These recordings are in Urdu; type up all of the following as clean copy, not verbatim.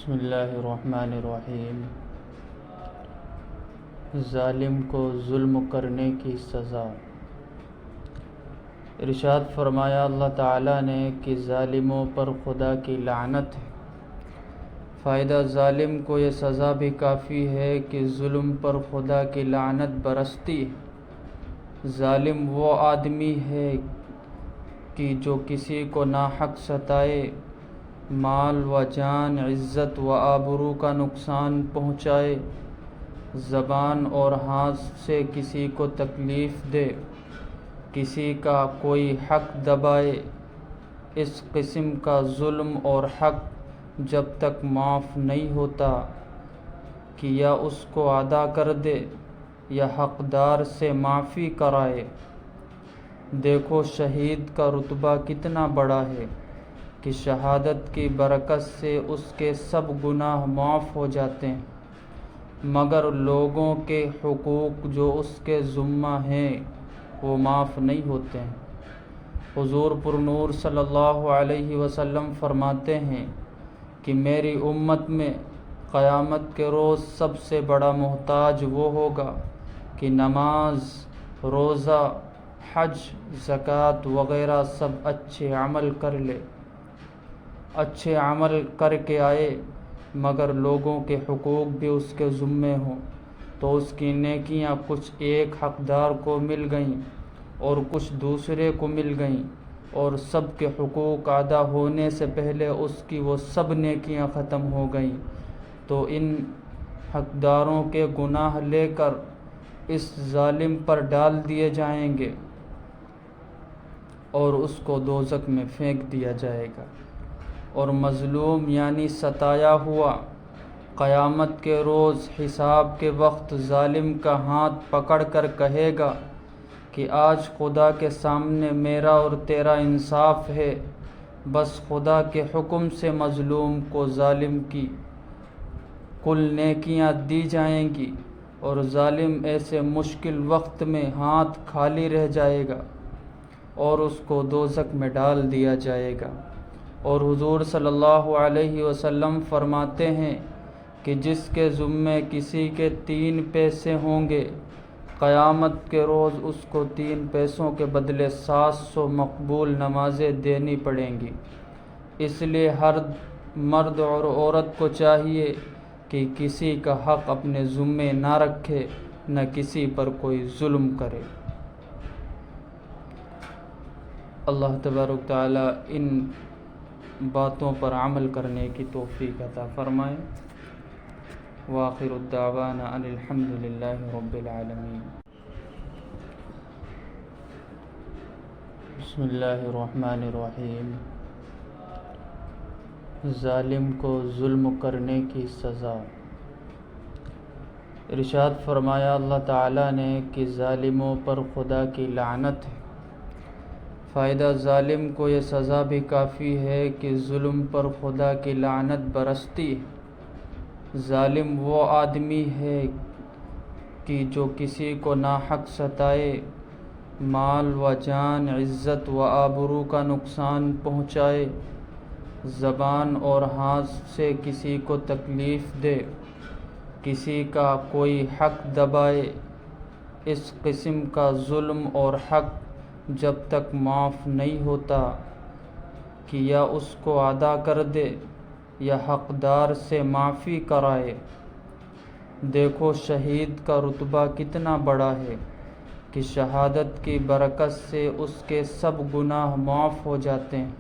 بسم اللہ الرحمن الرحیم۔ ظالم کو ظلم کرنے کی سزا۔ ارشاد فرمایا اللہ تعالیٰ نے کہ ظالموں پر خدا کی لعنت ہے۔ فائدہ ظالم کو یہ سزا بھی کافی ہے کہ ظلم پر خدا کی لعنت برستی ہے۔ ظالم وہ آدمی ہے کہ جو کسی کو ناحق ستائے، مال و جان، عزت و آبرو کا نقصان پہنچائے، زبان اور ہاتھ سے کسی کو تکلیف دے، کسی کا کوئی حق دبائے۔ اس قسم کا ظلم اور حق جب تک معاف نہیں ہوتا کہ یا اس کو ادا کر دے یا حقدار سے معافی کرائے۔ دیکھو شہید کا رتبہ کتنا بڑا ہے کہ شہادت کی برکت سے اس کے سب گناہ معاف ہو جاتے ہیں، مگر لوگوں کے حقوق جو اس کے ذمہ ہیں وہ معاف نہیں ہوتے ہیں۔ حضور پر نور صلی اللہ علیہ وسلم فرماتے ہیں کہ میری امت میں قیامت کے روز سب سے بڑا محتاج وہ ہوگا کہ نماز، روزہ، حج، زکوٰۃ وغیرہ سب اچھے عمل کر لے، اچھے عمل کر کے آئے، مگر لوگوں کے حقوق بھی اس کے ذمے ہوں، تو اس کی نیکیاں کچھ ایک حقدار کو مل گئیں اور کچھ دوسرے کو مل گئیں، اور سب کے حقوق ادا ہونے سے پہلے اس کی وہ سب نیکیاں ختم ہو گئیں، تو ان حقداروں کے گناہ لے کر اس ظالم پر ڈال دیے جائیں گے اور اس کو دوزخ میں پھینک دیا جائے گا۔ اور مظلوم یعنی ستایا ہوا قیامت کے روز حساب کے وقت ظالم کا ہاتھ پکڑ کر کہے گا کہ آج خدا کے سامنے میرا اور تیرا انصاف ہے، بس خدا کے حکم سے مظلوم کو ظالم کی کل نیکیاں دی جائیں گی، اور ظالم ایسے مشکل وقت میں ہاتھ خالی رہ جائے گا اور اس کو دوزخ میں ڈال دیا جائے گا۔ اور حضور صلی اللہ علیہ وسلم فرماتے ہیں کہ جس کے ذمے کسی کے 3 پیسے ہوں گے، قیامت کے روز اس کو 3 پیسوں کے بدلے 700 مقبول نمازیں دینی پڑیں گی۔ اس لیے ہر مرد اور عورت کو چاہیے کہ کسی کا حق اپنے ذمے نہ رکھے، نہ کسی پر کوئی ظلم کرے۔ اللہ تبارک تعالیٰ ان باتوں پر عمل کرنے کی توفیق عطا فرمائے۔ وآخر الدعوانا ان الحمد للہ رب العالمین۔ بسم اللہ الرحمن الرحیم۔ ظالم کو ظلم کرنے کی سزا۔ ارشاد فرمایا اللہ تعالیٰ نے کہ ظالموں پر خدا کی لعنت ہے۔ فائدہ ظالم کو یہ سزا بھی کافی ہے کہ ظلم پر خدا کی لعنت برستی ہے۔ ظالم وہ آدمی ہے کہ جو کسی کو ناحق ستائے، مال و جان، عزت و آبرو کا نقصان پہنچائے، زبان اور ہاتھ سے کسی کو تکلیف دے، کسی کا کوئی حق دبائے۔ اس قسم کا ظلم اور حق جب تک معاف نہیں ہوتا کہ یا اس کو ادا کر دے یا حقدار سے معافی کرائے۔ دیکھو شہید کا رتبہ کتنا بڑا ہے کہ شہادت کی برکت سے اس کے سب گناہ معاف ہو جاتے ہیں،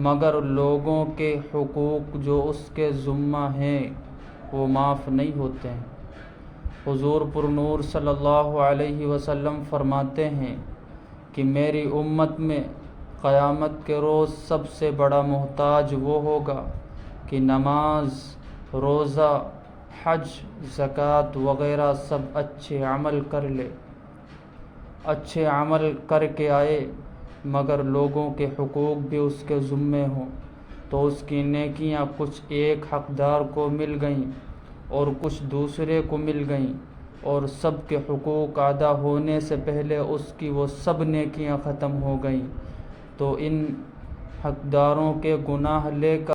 مگر لوگوں کے حقوق جو اس کے ذمہ ہیں وہ معاف نہیں ہوتے ہیں۔ حضور پر نور صلی اللہ علیہ وسلم فرماتے ہیں کہ میری امت میں قیامت کے روز سب سے بڑا محتاج وہ ہوگا کہ نماز، روزہ، حج، زکوٰۃ وغیرہ سب اچھے عمل کر لے، اچھے عمل کر کے آئے، مگر لوگوں کے حقوق بھی اس کے ذمے ہوں، تو اس کی نیکیاں کچھ ایک حقدار کو مل گئیں اور کچھ دوسرے کو مل گئیں، اور سب کے حقوق ادا ہونے سے پہلے اس کی وہ سب نیکیاں ختم ہو گئیں، تو ان حقداروں کے گناہ لے کر